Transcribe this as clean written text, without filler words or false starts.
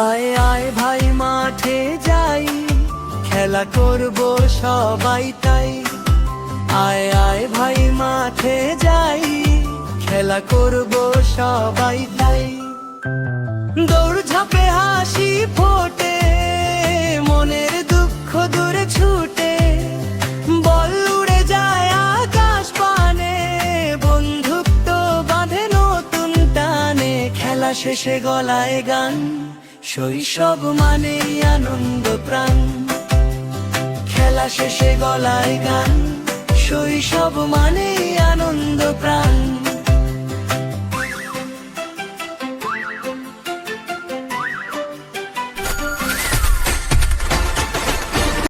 আয় আয় ভাই মাঠে যাই, খেলা করব সবাই তাই। আয় আয় ভাই মাঠে যাই, খেলা করব সবাই তাই। দৌড় ঝাঁপে হাসি ফোটে, মনের দুঃখ দূরে ছুটে, বল উড়ে যায় আকাশ পানে, বন্ধুত্ব বাঁধে নতুন টানে। খেলা শেষে গলায় গান, শৈশব মানেই আনন্দ প্রাণ। খেলা শেষে গলায় গান, শৈশব মানেই আনন্দ প্রাণ।